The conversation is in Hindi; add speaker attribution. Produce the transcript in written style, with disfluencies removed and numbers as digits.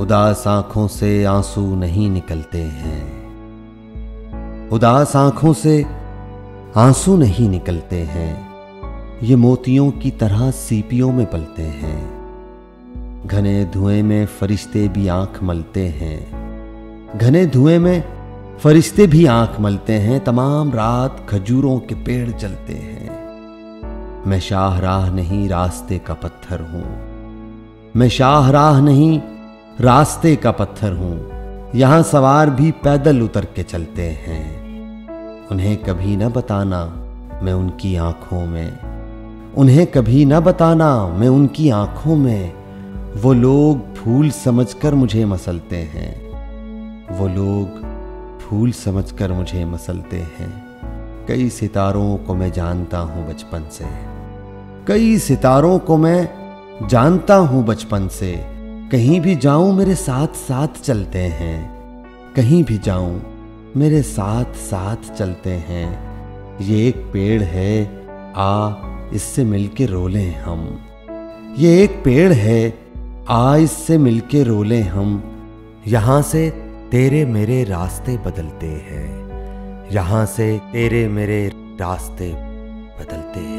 Speaker 1: उदास आंखों से आंसू नहीं निकलते हैं, उदास आंखों से आंसू नहीं निकलते हैं। ये मोतियों की तरह सीपियों में पलते हैं। घने धुएं में फरिश्ते भी आंख मलते हैं, घने धुएं में फरिश्ते भी आंख मलते हैं। तमाम रात खजूरों के पेड़ जलते हैं। मैं शाहराह नहीं रास्ते का पत्थर हूं, मैं शाहराह नहीं रास्ते का पत्थर हूं। यहां सवार भी पैदल उतर के चलते हैं। उन्हें कभी न बताना मैं उनकी आंखों में, उन्हें कभी न बताना मैं उनकी आंखों में। वो लोग फूल समझकर मुझे मसलते हैं, वो लोग फूल समझकर मुझे मसलते हैं। कई सितारों को मैं जानता हूं बचपन से, कई सितारों को मैं जानता हूं बचपन से। कहीं भी जाऊं मेरे साथ साथ चलते हैं, कहीं भी जाऊं मेरे साथ साथ चलते हैं। ये एक पेड़ है, आ इससे मिलके रोलें हम। ये एक पेड़ है, आ इससे मिलके रोलें हम। यहां से तेरे मेरे रास्ते बदलते हैं, यहां से तेरे मेरे रास्ते बदलते हैं।